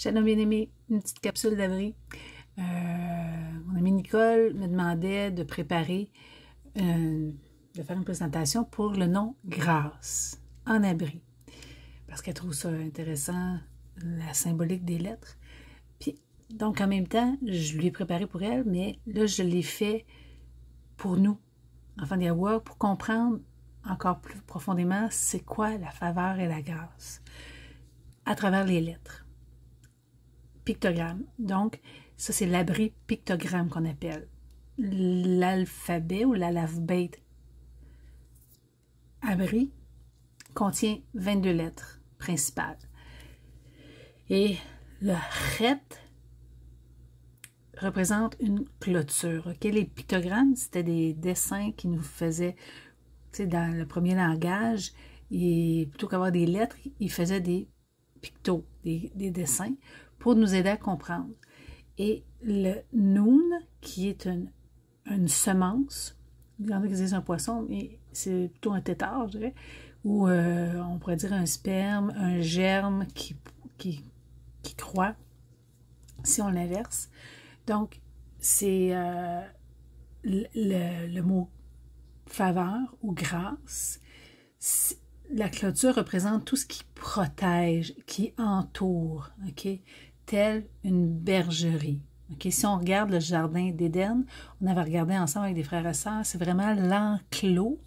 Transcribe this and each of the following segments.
Channel bien-aimé, une petite capsule d'abri. Mon amie Nicole me demandait de préparer, de faire une présentation pour le nom Grâce en abri. Parce qu'elle trouve ça intéressant, la symbolique des lettres. Puis, donc en même temps, je lui ai préparé pour elle, mais là, je l'ai fait pour nous, enfants d'Yahweh, pour comprendre encore plus profondément c'est quoi la faveur et la grâce à travers les lettres. Pictogramme. Donc, ça, c'est l'abri pictogramme qu'on appelle. L'alphabet ou l'alphabet abri contient 22 lettres principales. Et le chet représente une clôture. Okay? Les pictogrammes, c'était des dessins qui nous faisaient, tu sais, dans le premier langage, et plutôt qu'avoir des lettres, il faisait des pictos, des dessins, pour nous aider à comprendre. Et le noun, qui est une semence, il y en a qui disent un poisson, mais c'est plutôt un tétard, je dirais, ou on pourrait dire un sperme, un germe qui croît, si on l'inverse. Donc, c'est le mot faveur ou grâce. La clôture représente tout ce qui protège, qui entoure, ok, telle une bergerie. Okay? Si on regarde le jardin d'Éden, on avait regardé ensemble avec des frères et sœurs, c'est vraiment l'enclos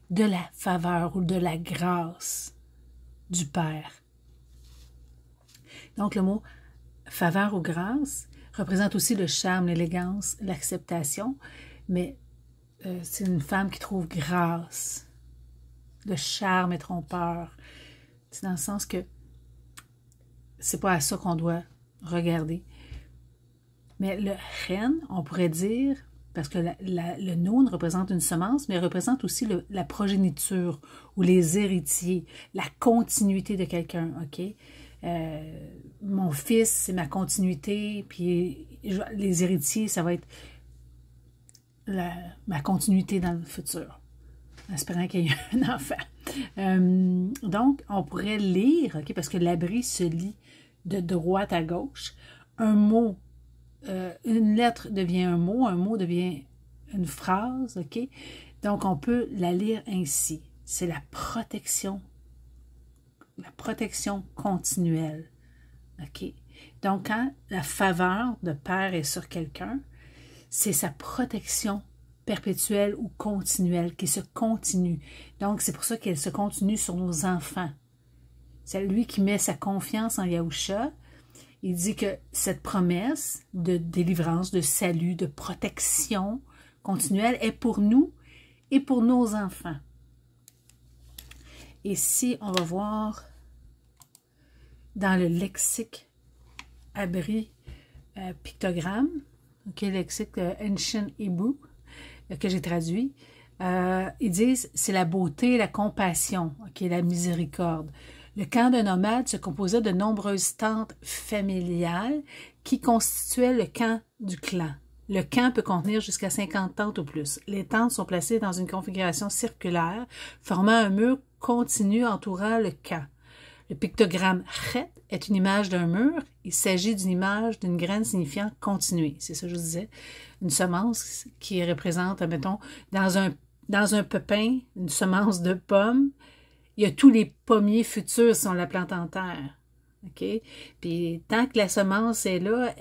de la faveur ou de la grâce du Père. Donc, le mot faveur ou grâce représente aussi le charme, l'élégance, l'acceptation, mais c'est une femme qui trouve grâce. Le charme est trompeur. C'est dans le sens que c'est pas à ça qu'on doit regarder. Mais le chen, on pourrait dire, parce que le noun représente une semence, mais représente aussi la progéniture ou les héritiers, la continuité de quelqu'un, ok? Mon fils, c'est ma continuité, puis les héritiers, ça va être ma continuité dans le futur, en espérant qu'il y ait un enfant. Donc, on pourrait lire, okay, parce que l'abri se lit de droite à gauche, un mot, une lettre devient un mot devient une phrase, ok? Donc, on peut la lire ainsi. C'est la protection continuelle, ok? Donc, quand la faveur de Père est sur quelqu'un, c'est sa protection perpétuelle ou continuelle qui se continue. Donc, c'est pour ça qu'elle se continue sur nos enfants. C'est lui qui met sa confiance en Yahusha. Il dit que cette promesse de délivrance, de salut, de protection continuelle est pour nous et pour nos enfants. Et si on va voir dans le lexique abri pictogramme, okay, lexique Ancient Hebrew, que j'ai traduit, ils disent c'est la beauté, la compassion, okay, la miséricorde. Le camp d'un nomade se composait de nombreuses tentes familiales qui constituaient le camp du clan. Le camp peut contenir jusqu'à 50 tentes ou plus. Les tentes sont placées dans une configuration circulaire, formant un mur continu entourant le camp. Le pictogramme chet est une image d'un mur. Il s'agit d'une image d'une graine signifiant continuer. C'est ça que je vous disais. Une semence qui représente, mettons, dans un pépin, une semence de pomme, il y a tous les pommiers futurs si on la plante en terre. OK? Puis tant que la semence est là,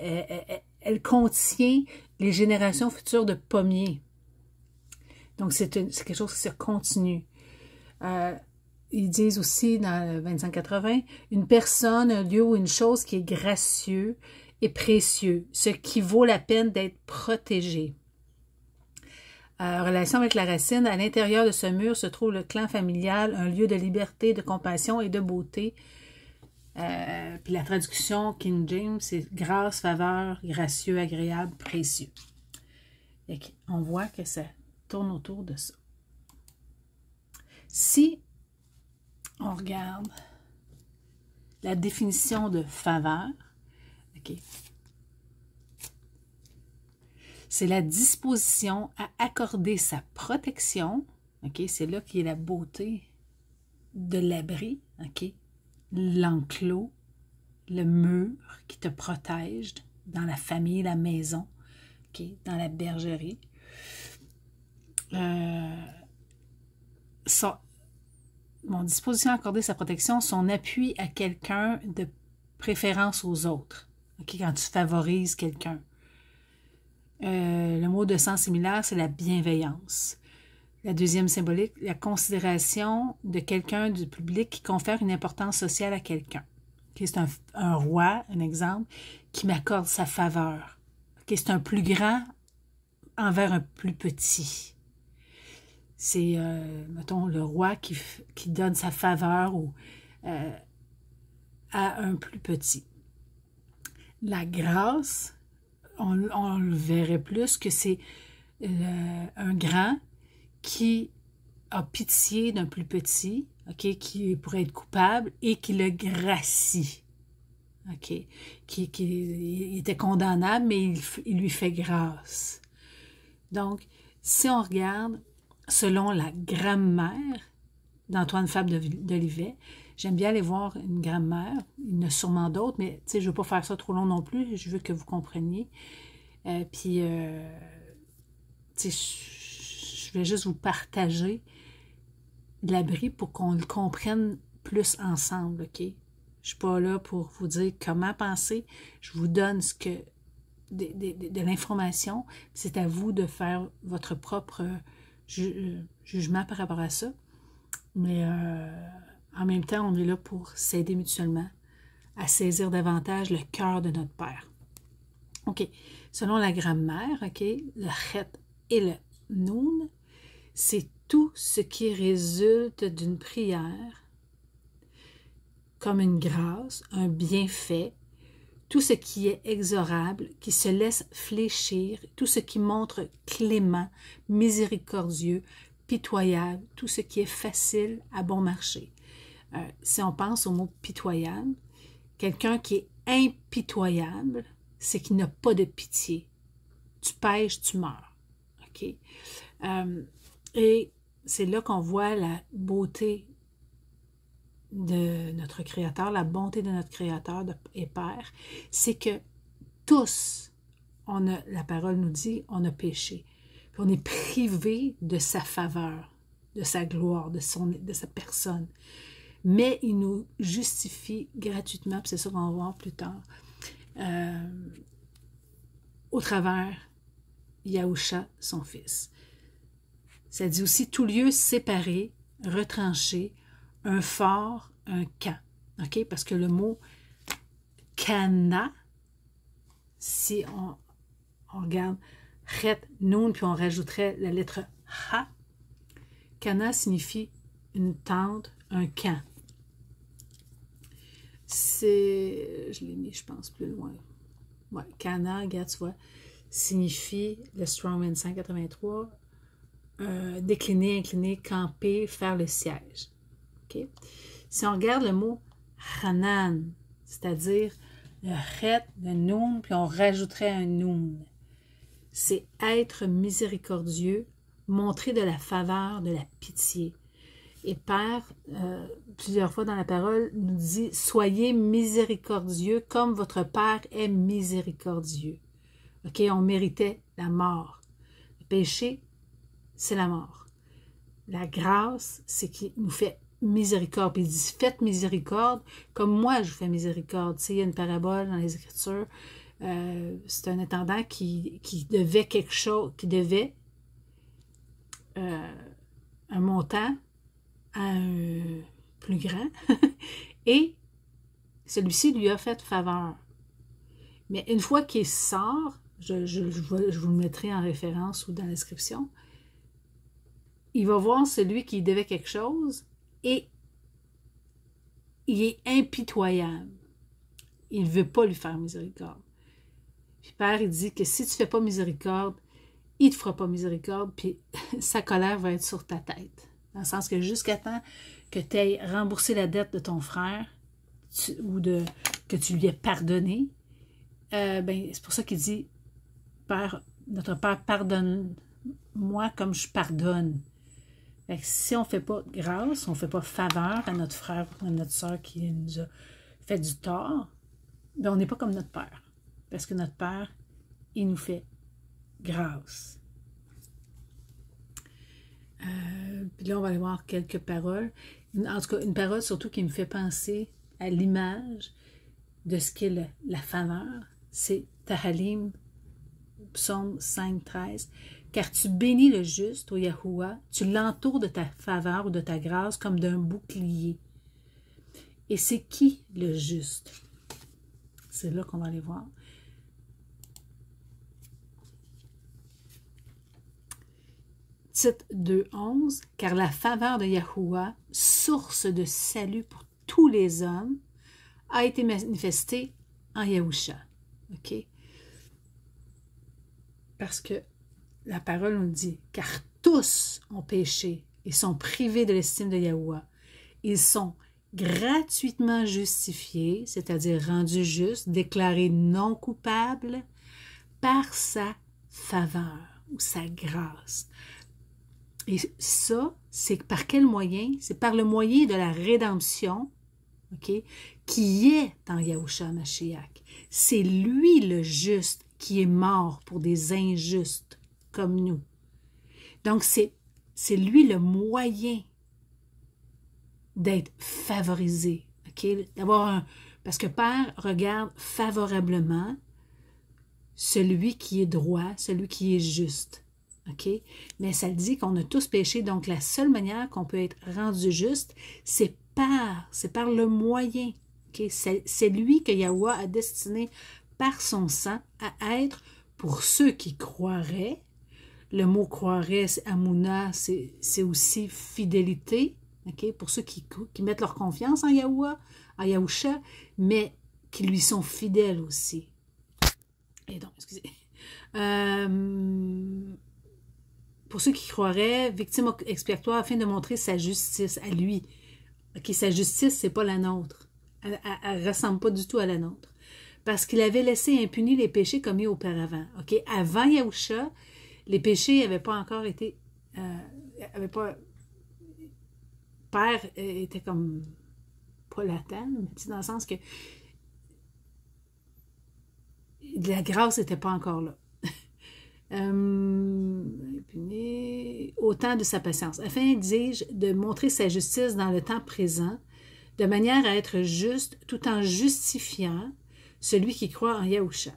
elle contient les générations futures de pommiers. Donc, c'est quelque chose qui se continue. Ils disent aussi dans le 2580, une personne, un lieu ou une chose qui est gracieux et précieux, ce qui vaut la peine d'être protégé. En relation avec la racine, à l'intérieur de ce mur se trouve le clan familial, un lieu de liberté, de compassion et de beauté. Puis la traduction King James, c'est grâce, faveur, gracieux, agréable, précieux. Et on voit que ça tourne autour de ça. Si on regarde la définition de faveur, ok, c'est la disposition à accorder sa protection, ok, c'est là qui est la beauté de l'abri, ok, l'enclos, le mur qui te protège dans la famille, la maison, okay, dans la bergerie. Mon disposition à accorder sa protection, son appui à quelqu'un de préférence aux autres, okay, quand tu favorises quelqu'un. Le mot de sens similaire, c'est la bienveillance. La deuxième symbolique, la considération de quelqu'un du public qui confère une importance sociale à quelqu'un. Okay, c'est un roi, un exemple, qui m'accorde sa faveur. Okay, c'est un plus grand envers un plus petit. C'est, mettons, le roi qui donne sa faveur à un plus petit. La grâce, on le verrait plus que c'est un grand qui a pitié d'un plus petit, okay, qui pourrait être coupable et qui le gracie. Okay, il était condamnable, mais il lui fait grâce. Donc, si on regarde selon la grammaire d'Antoine Fabre d'Olivet, j'aime bien aller voir une grammaire, il y en a sûrement d'autres, mais je ne veux pas faire ça trop long non plus, je veux que vous compreniez. Je vais juste vous partager l'abri pour qu'on le comprenne plus ensemble, OK? Je ne suis pas là pour vous dire comment penser, je vous donne de l'information, c'est à vous de faire votre propre jugement par rapport à ça. Mais en même temps, on est là pour s'aider mutuellement à saisir davantage le cœur de notre Père. OK. Selon la grammaire, OK, le chet et le noun, c'est tout ce qui résulte d'une prière, comme une grâce, un bienfait, tout ce qui est exorable, qui se laisse fléchir, tout ce qui montre clément, miséricordieux, pitoyable, tout ce qui est facile à bon marché. Si on pense au mot pitoyable, quelqu'un qui est impitoyable, c'est qu'il n'a pas de pitié. Tu pêches, tu meurs. Okay? Et c'est là qu'on voit la beauté de notre Créateur, la bonté de notre Créateur et Père, c'est que tous, la parole nous dit, on a péché. Puis on est privé de sa faveur, de sa gloire, de sa personne. Mais il nous justifie gratuitement, puis c'est ça qu'on va voir plus tard, au travers Yahusha, son Fils. Ça dit aussi tout lieu séparé, retranché, un fort, un camp. OK? Parce que le mot Kana, si on regarde Chet, Noun, puis on rajouterait la lettre Ha, Kana signifie une tente, un camp. Je l'ai mis, je pense, plus loin. Ouais, Kana, regarde, tu vois, signifie, le Strongman 183, décliner, incliner, camper, faire le siège. Okay? Si on regarde le mot Hanan, c'est-à-dire le Chet, le Noun, puis on rajouterait un Noun, c'est être miséricordieux, montrer de la faveur, de la pitié. Et Père, plusieurs fois dans la parole, nous dit « Soyez miséricordieux comme votre Père est miséricordieux. » OK, on méritait la mort. Le péché, c'est la mort. La grâce, c'est qu'il nous fait miséricorde. Puis il dit « Faites miséricorde comme moi je vous fais miséricorde. » Tu sais, il y a une parabole dans les Écritures. C'est un intendant qui devait quelque chose, qui devait un montant à un plus grand, et celui-ci lui a fait faveur. Mais une fois qu'il sort, je vous le mettrai en référence ou dans la description, il va voir celui qui devait quelque chose et il est impitoyable. Il ne veut pas lui faire miséricorde. Puis Père, il dit que si tu ne fais pas miséricorde, il ne te fera pas miséricorde, puis sa colère va être sur ta tête. Dans le sens que jusqu'à temps que tu aies remboursé la dette de ton frère que tu lui aies pardonné, c'est pour ça qu'il dit Père, notre Père, pardonne-moi comme je pardonne. Fait que si on ne fait pas grâce, on ne fait pas faveur à notre frère ou à notre soeur qui nous a fait du tort, ben, on n'est pas comme notre Père. Parce que notre Père, il nous fait grâce. Puis là, on va aller voir quelques paroles. En tout cas, une parole surtout qui me fait penser à l'image de ce qu'est la faveur. C'est Tahalim, psaume 5,13. Car tu bénis le juste, ô Yahuwah, tu l'entoures de ta faveur ou de ta grâce comme d'un bouclier. Et c'est qui le juste? C'est là qu'on va aller voir. Titre 2,11, car la faveur de Yahuwah, source de salut pour tous les hommes, a été manifestée en Yahusha. OK? Parce que la parole nous dit, car tous ont péché et sont privés de l'estime de Yahuwah. Ils sont gratuitement justifiés, c'est-à-dire rendus justes, déclarés non coupables par sa faveur ou sa grâce. Et ça, c'est par quel moyen? C'est par le moyen de la rédemption, OK, qui est en Yahusha Mashiach. C'est lui le juste qui est mort pour des injustes comme nous. Donc, c'est lui le moyen d'être favorisé, OK? Parce que Père regarde favorablement celui qui est droit, celui qui est juste. OK? Mais ça dit qu'on a tous péché, donc la seule manière qu'on peut être rendu juste, c'est par le moyen. OK? C'est lui que Yahweh a destiné par son sang à être pour ceux qui croiraient. Le mot croirait, Amouna, c'est aussi fidélité. OK? Pour ceux qui mettent leur confiance en Yahweh, en Yahusha, mais qui lui sont fidèles aussi. Et donc, excusez. Pour ceux qui croiraient, victime expiatoire afin de montrer sa justice à lui. OK, sa justice, c'est pas la nôtre. Elle ressemble pas du tout à la nôtre. Parce qu'il avait laissé impunis les péchés commis auparavant. OK, avant Yahusha, les péchés n'avaient pas encore été... Père était comme pas latent, mais dans le sens que la grâce n'était pas encore là. Autant de sa patience, afin, dis-je, de montrer sa justice dans le temps présent, de manière à être juste, tout en justifiant celui qui croit en Yahusha.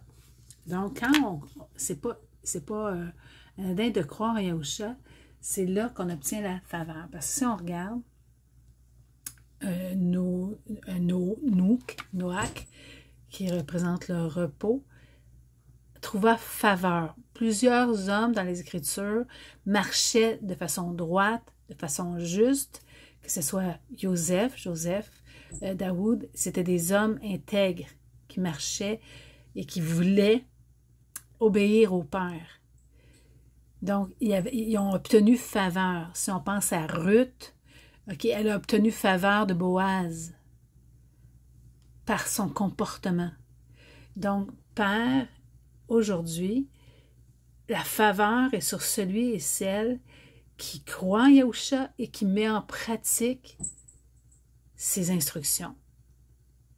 Donc, quand c'est pas anodin de croire en Yahusha, c'est là qu'on obtient la faveur. Parce que si on regarde Noach, qui représente le repos, trouva faveur. Plusieurs hommes dans les Écritures marchaient de façon droite, de façon juste, que ce soit Joseph, Daoud, c'était des hommes intègres qui marchaient et qui voulaient obéir au Père. Donc, ils ont obtenu faveur. Si on pense à Ruth, okay, elle a obtenu faveur de Boaz par son comportement. Donc, Père, aujourd'hui, la faveur est sur celui et celle qui croit en Yahusha et qui met en pratique ses instructions.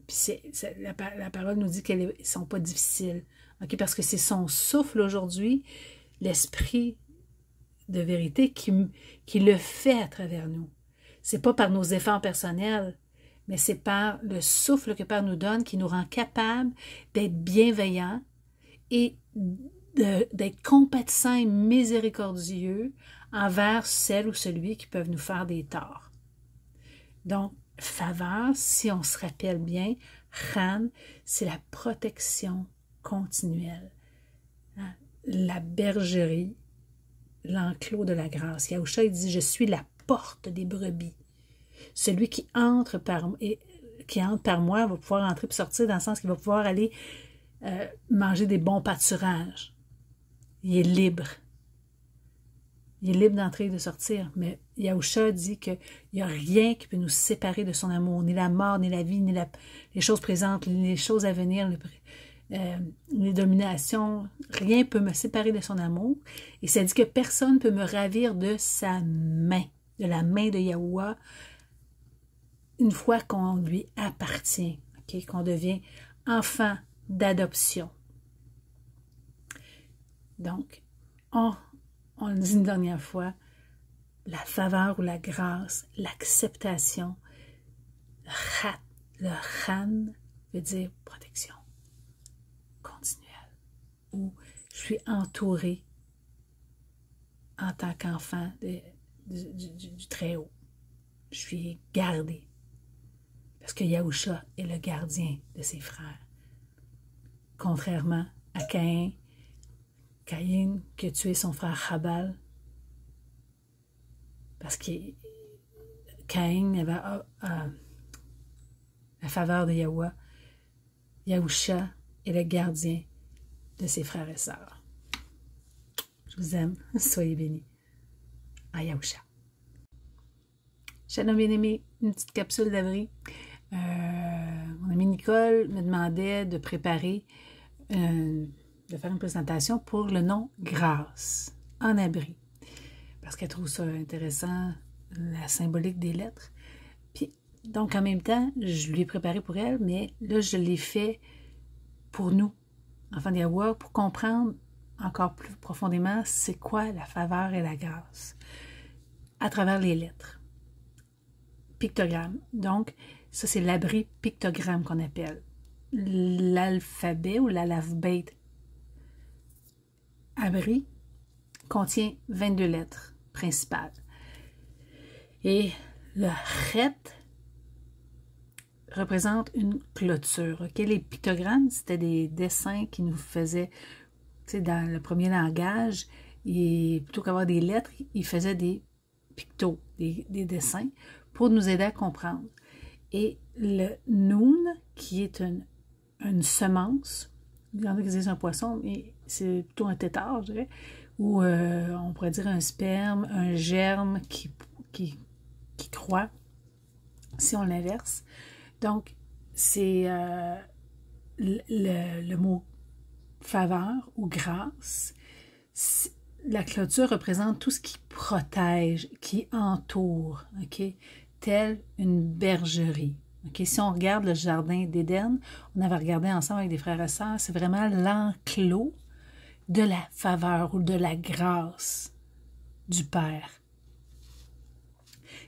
Puis la parole nous dit qu'elles ne sont pas difficiles. Okay? Parce que c'est son souffle aujourd'hui, l'esprit de vérité qui le fait à travers nous. Ce n'est pas par nos efforts personnels, mais c'est par le souffle que Père nous donne qui nous rend capables d'être bienveillants et d'être compatissants et miséricordieux envers celle ou celui qui peuvent nous faire des torts. Donc, faveur, si on se rappelle bien, Chan, c'est la protection continuelle. Hein? La bergerie, l'enclos de la grâce. Yahusha, il dit, je suis la porte des brebis. Celui qui entre par moi va pouvoir entrer et sortir dans le sens qu'il va pouvoir aller manger des bons pâturages. Il est libre. Il est libre d'entrer et de sortir. Mais Yahusha dit qu'il n'y a rien qui peut nous séparer de son amour. Ni la mort, ni la vie, ni les choses présentes, ni les choses à venir, les dominations. Rien ne peut me séparer de son amour. Et ça dit que personne ne peut me ravir de sa main, de la main de Yahuwah, une fois qu'on lui appartient, okay? Qu'on devient enfant d'adoption. Donc, on le dit une dernière fois, la faveur ou la grâce, l'acceptation, le chan veut dire protection continuelle, où je suis entourée en tant qu'enfant du Très-Haut. Je suis gardée. Parce que Yahusha est le gardien de ses frères. Contrairement à Caïn qui a tué son frère Habal. Parce que Caïn avait la faveur de Yahweh. Yahusha est le gardien de ses frères et sœurs. Je vous aime. Soyez bénis. À Yahusha. Shalom bien-aimé, une petite capsule d'abri. Mon amie Nicole me demandait de préparer, de faire une présentation pour le nom Grâce en abri. Parce qu'elle trouve ça intéressant, la symbolique des lettres. Puis, donc, en même temps, je lui ai préparé pour elle, mais là, je l'ai fait pour nous, enfants d'Yahweh, pour comprendre encore plus profondément c'est quoi la faveur et la grâce à travers les lettres. Pictogramme. Donc, ça, c'est l'abri pictogramme qu'on appelle. L'alphabet ou l'alphabet abri contient 22 lettres principales. Et le chet représente une clôture. Okay? Les pictogrammes, c'était des dessins qui nous faisaient, tu sais, dans le premier langage, et plutôt qu'avoir des lettres, il faisait des pictos, des dessins, pour nous aider à comprendre. Et le noun, qui est une semence, il y en a qui disent un poisson, mais c'est plutôt un tétard, je dirais, ou on pourrait dire un sperme, un germe qui croît, si on l'inverse. Donc, c'est le mot faveur ou grâce. La clôture représente tout ce qui protège, qui entoure, ok? Telle une bergerie. Okay? Si on regarde le jardin d'Éden, on avait regardé ensemble avec des frères et sœurs, c'est vraiment l'enclos de la faveur ou de la grâce du Père.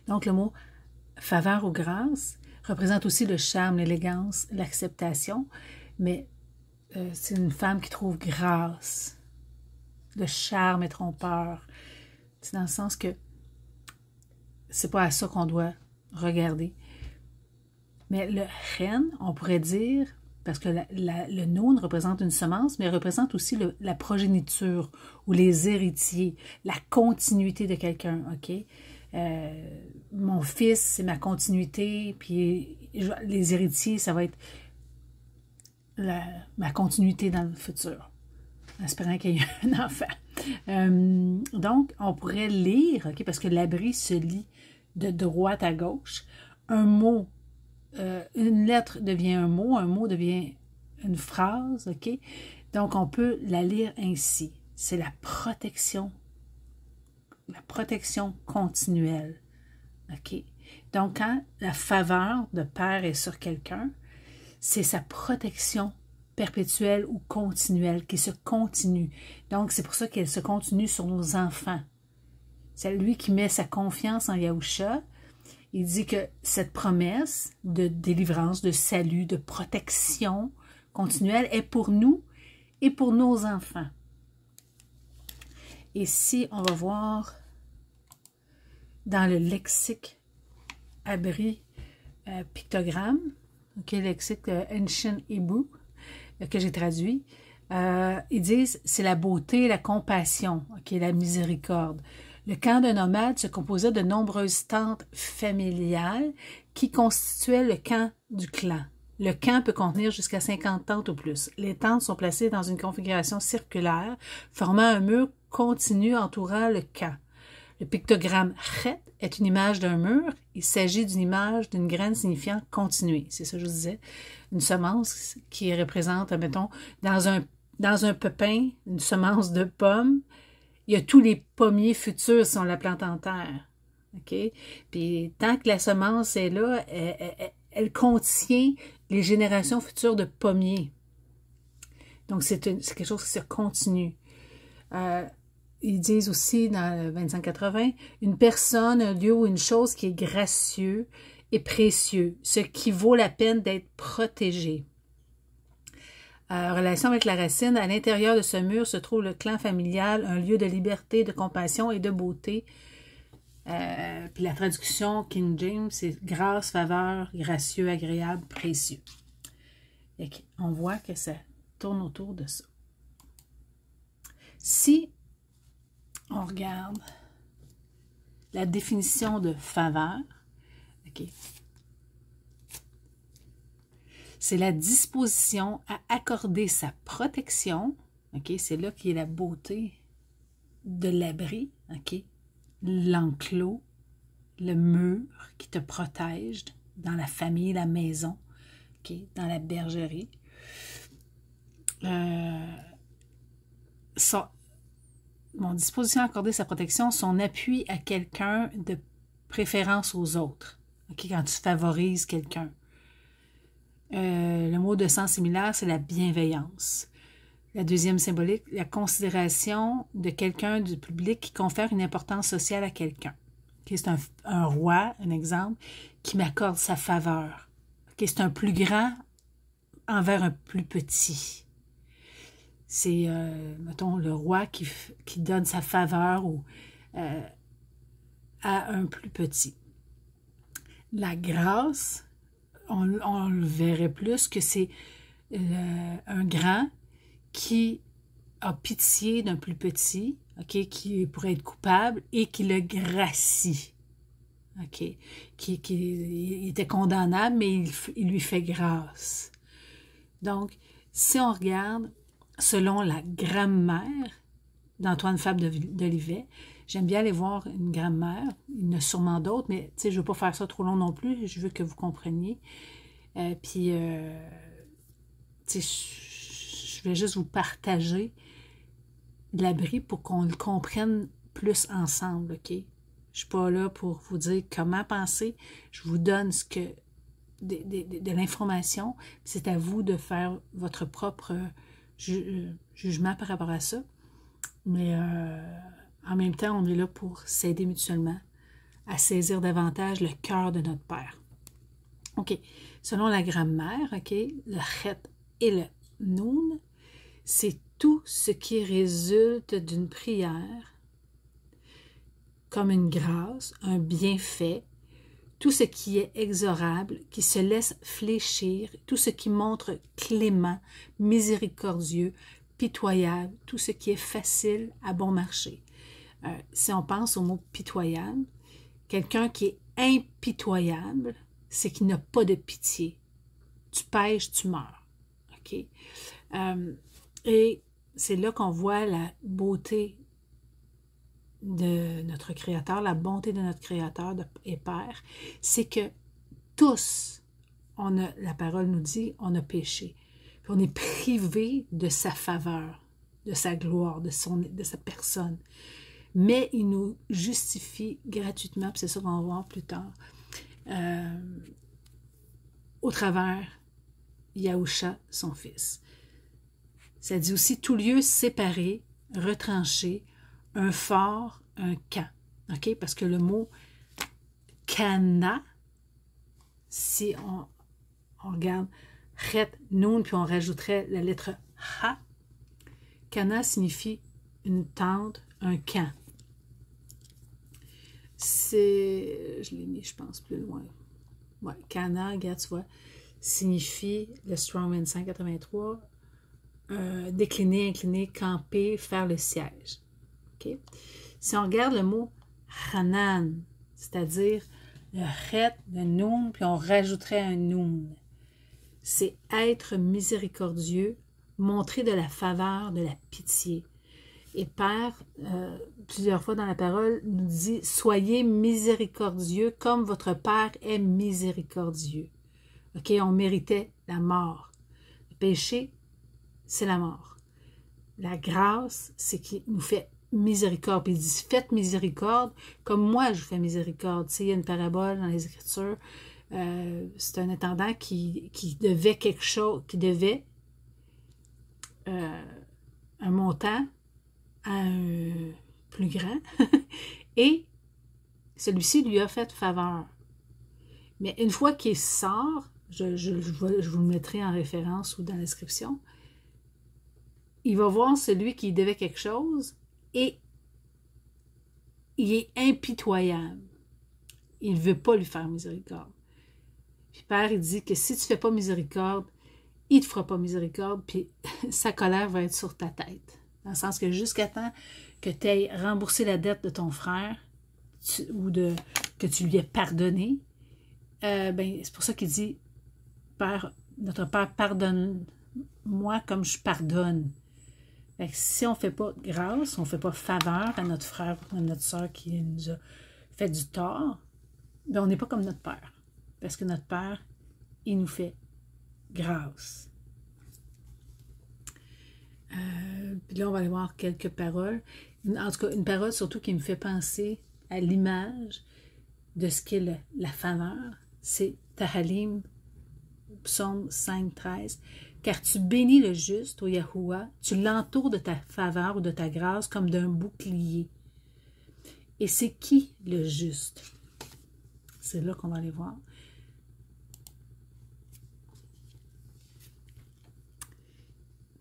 Donc, le mot faveur ou grâce représente aussi le charme, l'élégance, l'acceptation, mais c'est une femme qui trouve grâce, le charme est trompeur. C'est dans le sens que c'est pas à ça qu'on doit regarder. Mais le chen, on pourrait dire, parce que le noun représente une semence, mais représente aussi la progéniture ou les héritiers, la continuité de quelqu'un, ok? Mon fils, c'est ma continuité, puis les héritiers, ça va être ma continuité dans le futur, en espérant qu'il y ait un enfant. Donc, on pourrait lire, okay, parce que l'abri se lit de droite à gauche, un mot, une lettre devient un mot devient une phrase, ok? Donc, on peut la lire ainsi. C'est la protection continuelle, ok? Donc, quand la faveur de Père est sur quelqu'un, c'est sa protection perpétuelle ou continuelle qui se continue. Donc, c'est pour ça qu'elle se continue sur nos enfants. C'est lui qui met sa confiance en Yahusha. Il dit que cette promesse de délivrance, de salut, de protection continuelle est pour nous et pour nos enfants. Et si on va voir dans le lexique abri pictogramme, okay, le lexique Ancient Hebrew, que j'ai traduit, ils disent c'est la beauté, la compassion, okay, la miséricorde. Le camp d'un nomade se composait de nombreuses tentes familiales qui constituaient le camp du clan. Le camp peut contenir jusqu'à 50 tentes ou plus. Les tentes sont placées dans une configuration circulaire, formant un mur continu entourant le camp. Le pictogramme chet est une image d'un mur. Il s'agit d'une image d'une graine signifiant continuer. C'est ça que je vous disais. Une semence qui représente, mettons, dans un pépin, une semence de pomme, il y a tous les pommiers futurs si on la plante en terre. OK? Puis tant que la semence est là, elle contient les générations futures de pommiers. Donc, c'est quelque chose qui se continue. Ils disent aussi dans le 2580, une personne, un lieu ou une chose qui est gracieux et précieux, ce qui vaut la peine d'être protégé. Relation avec la racine, à l'intérieur de ce mur se trouve le clan familial, un lieu de liberté, de compassion et de beauté. Puis la traduction King James, c'est grâce, faveur, gracieux, agréable, précieux. Et on voit que ça tourne autour de ça. Si on regarde la définition de faveur, ok, c'est la disposition à accorder sa protection, ok, c'est là qu'il y a la beauté de l'abri, ok, l'enclos, le mur qui te protège dans la famille, la maison, ok, dans la bergerie. Mon disposition à accorder sa protection, son appui à quelqu'un de préférence aux autres, ok, quand tu favorises quelqu'un. Le mot de sens similaire, c'est la bienveillance. La deuxième symbolique, la considération de quelqu'un du public qui confère une importance sociale à quelqu'un. Okay, c'est un roi, un exemple, qui m'accorde sa faveur. Okay, c'est un plus grand envers un plus petit. C'est, mettons, le roi qui donne sa faveur à un plus petit. La grâce, on le verrait plus que c'est un grand qui a pitié d'un plus petit, okay, qui pourrait être coupable et qui le gracie. Okay, il était condamnable, mais il lui fait grâce. Donc, si on regarde selon la grammaire d'Antoine Fabre d'Olivet, j'aime bien aller voir une grammaire, il y en a sûrement d'autres, mais je ne veux pas faire ça trop long non plus, je veux que vous compreniez. Je vais juste vous partager l'abri pour qu'on le comprenne plus ensemble, ok? Je ne suis pas là pour vous dire comment penser, je vous donne de l'information, c'est à vous de faire votre propre jugement par rapport à ça. Mais en même temps, on est là pour s'aider mutuellement à saisir davantage le cœur de notre Père. OK. Selon la grammaire, OK, le chet et le noun, c'est tout ce qui résulte d'une prière, comme une grâce, un bienfait, tout ce qui est exorable, qui se laisse fléchir, tout ce qui montre clément, miséricordieux, pitoyable, tout ce qui est facile à bon marché. Si on pense au mot pitoyable, quelqu'un qui est impitoyable, c'est qu'il n'a pas de pitié. Tu pêches, tu meurs. OK? Et c'est là qu'on voit la beauté de notre Créateur, la bonté de notre Créateur et Père, c'est que tous, la parole nous dit, on a péché. Puis on est privé de sa faveur, de sa gloire, de sa personne. Mais il nous justifie gratuitement, puis c'est ça qu'on va voir plus tard, au travers Yahusha, son Fils. Ça dit aussi tout lieu séparé, retranché, un fort, un camp. OK? Parce que le mot Cana, si on regarde Chet, Noun, puis on rajouterait la lettre Ha, Cana signifie une tente, un camp. Je l'ai mis, je pense, plus loin. Ouais, Cana, regarde, tu vois, signifie, le Strongman 183, décliner, incliner, camper, faire le siège. Okay? Si on regarde le mot Hanan, c'est-à-dire le Chet, le Noun, puis on rajouterait un Noun, c'est être miséricordieux, montrer de la faveur, de la pitié. Et Père, plusieurs fois dans la parole, nous dit « Soyez miséricordieux comme votre Père est miséricordieux. » OK, on méritait la mort. Le péché, c'est la mort. La grâce, c'est qu'il nous fait miséricorde. Puis il dit « Faites miséricorde comme moi je fais miséricorde. » Tu sais, il y a une parabole dans les Écritures c'est un intendant qui devait quelque chose, qui devait un montant à un plus grand, et celui-ci lui a fait faveur. Mais une fois qu'il sort, je vous le mettrai en référence ou dans la description, il va voir celui qui devait quelque chose et il est impitoyable. Il ne veut pas lui faire miséricorde. Puis Père, il dit que si tu ne fais pas miséricorde, il ne te fera pas miséricorde, puis sa colère va être sur ta tête. Dans le sens que jusqu'à temps que tu aies remboursé la dette de ton frère que tu lui aies pardonné, c'est pour ça qu'il dit, Père, notre Père, pardonne-moi comme je pardonne. Fait que si on ne fait pas grâce, on ne fait pas faveur à notre frère ou à notre soeur qui nous a fait du tort, on n'est pas comme notre Père. Parce que notre Père, il nous fait grâce. Puis là, on va aller voir quelques paroles. En tout cas, une parole surtout qui me fait penser à l'image de ce qu'est la faveur. C'est Tahalim, psaume 5.13. Car tu bénis le juste, ô Yahuwah, tu l'entoures de ta faveur ou de ta grâce comme d'un bouclier. Et c'est qui le juste? C'est là qu'on va aller voir.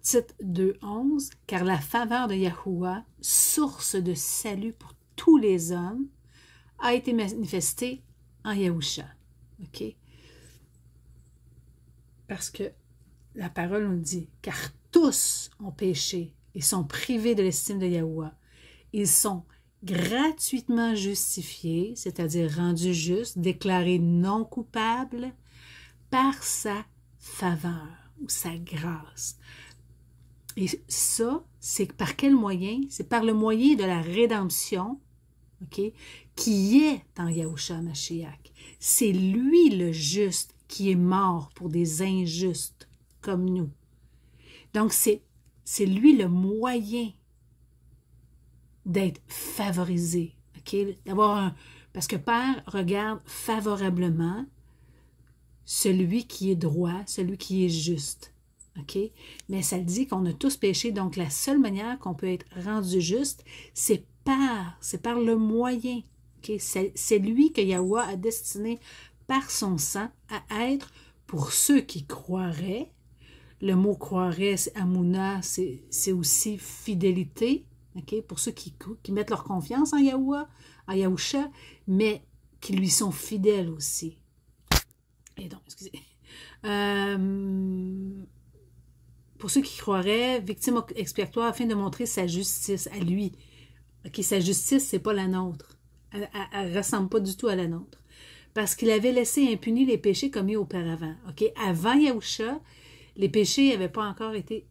Titre 2.11, car la faveur de Yahuwah, source de salut pour tous les hommes, a été manifestée en Yahusha. OK? Parce que la parole nous dit, car tous ont péché et sont privés de l'estime de Yahuwah. Ils sont gratuitement justifiés, c'est-à-dire rendus justes, déclarés non coupables par sa faveur ou sa grâce. Et ça, c'est par quel moyen? C'est par le moyen de la rédemption, okay, qui est en Yahushua Mashiach. C'est lui le juste qui est mort pour des injustes comme nous. Donc, c'est lui le moyen d'être favorisé, okay? Parce que Père regarde favorablement celui qui est droit, celui qui est juste. Okay? Mais ça dit qu'on a tous péché, donc la seule manière qu'on peut être rendu juste, c'est par le moyen. Okay? C'est lui que Yahuwah a destiné par son sang à être pour ceux qui croiraient. Le mot croirait, Amouna, c'est aussi fidélité. Okay? Pour ceux qui mettent leur confiance en Yahuwah, en Yahusha, mais qui lui sont fidèles aussi. Et donc, excusez. Pour ceux qui croiraient, victime expiatoire afin de montrer sa justice à lui. Okay, sa justice, c'est pas la nôtre. Elle ne ressemble pas du tout à la nôtre. Parce qu'il avait laissé impunis les péchés commis auparavant. Okay? Avant Yahusha, les péchés n'avaient pas encore été...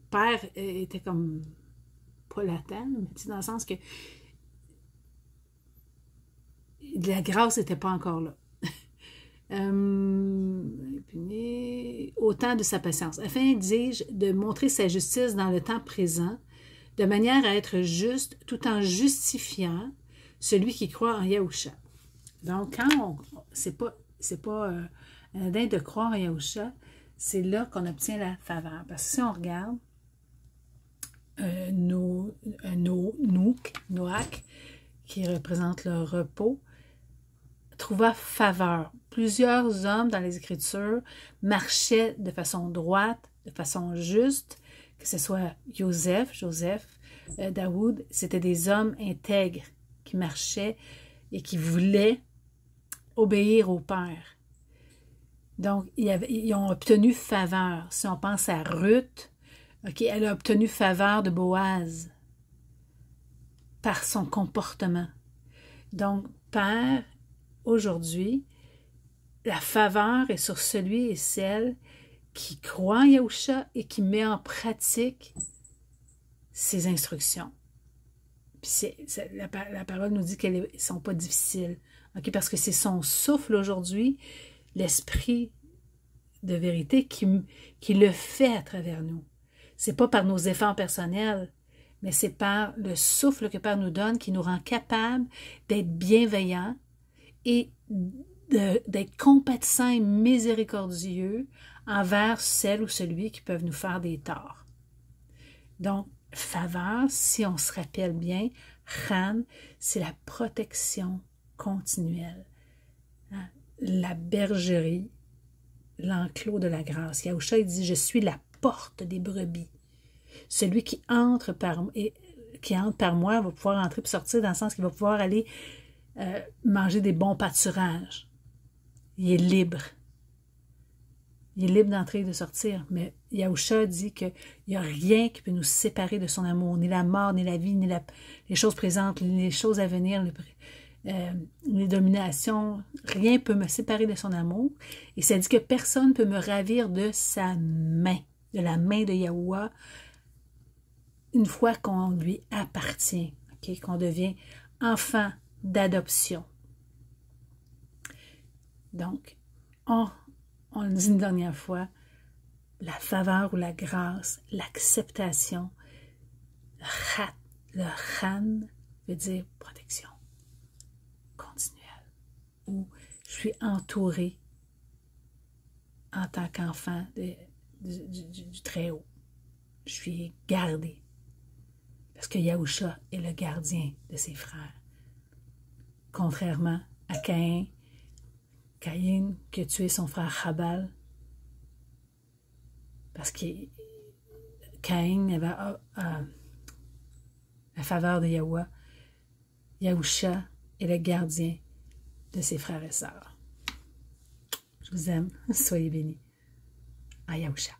Père était comme pas latent, mais dans le sens que la grâce n'était pas encore là. Autant de sa patience, afin, dis-je, de montrer sa justice dans le temps présent, de manière à être juste, tout en justifiant celui qui croit en Yahusha. Donc, quand c'est pas anodin de croire en Yahusha, c'est là qu'on obtient la faveur. Parce que si on regarde Noach, qui représente le repos, trouva faveur. Plusieurs hommes dans les Écritures marchaient de façon droite, de façon juste, que ce soit Joseph, Daoud, c'était des hommes intègres qui marchaient et qui voulaient obéir au Père. Donc, ils ont obtenu faveur. Si on pense à Ruth, okay, elle a obtenu faveur de Boaz par son comportement. Donc, Père, aujourd'hui, la faveur est sur celui et celle qui croit en Yahusha et qui met en pratique ses instructions. Puis la parole nous dit qu'elles ne sont pas difficiles. Okay? Parce que c'est son souffle aujourd'hui, l'esprit de vérité qui le fait à travers nous. Ce n'est pas par nos efforts personnels, mais c'est par le souffle que Père nous donne qui nous rend capables d'être bienveillants, et d'être compatissant et miséricordieux envers celle ou celui qui peuvent nous faire des torts. Donc, faveur, si on se rappelle bien, Chan, c'est la protection continuelle. Hein? La bergerie, l'enclos de la grâce. Yahusha, il dit, je suis la porte des brebis. Celui qui entre par moi va pouvoir entrer et sortir dans le sens qu'il va pouvoir aller manger des bons pâturages. Il est libre. Il est libre d'entrer et de sortir. Mais Yahusha dit qu'il n'y a rien qui peut nous séparer de son amour, ni la mort, ni la vie, ni les choses présentes, ni les choses à venir, les dominations. Rien ne peut me séparer de son amour. Et ça dit que personne ne peut me ravir de sa main, de la main de Yahuwah, une fois qu'on lui appartient, okay? Qu'on devient enfant d'adoption. Donc, on le dit une dernière fois, la faveur ou la grâce, l'acceptation, le chan veut dire protection continuelle, où je suis entourée en tant qu'enfant du Très-Haut. Je suis gardée. Parce que Yahusha est le gardien de ses frères. Contrairement à Caïn qui a tué son frère Habal, parce que Caïn avait la faveur de Yahuwah. Yahusha est le gardien de ses frères et sœurs. Je vous aime. Soyez bénis. À Yahusha.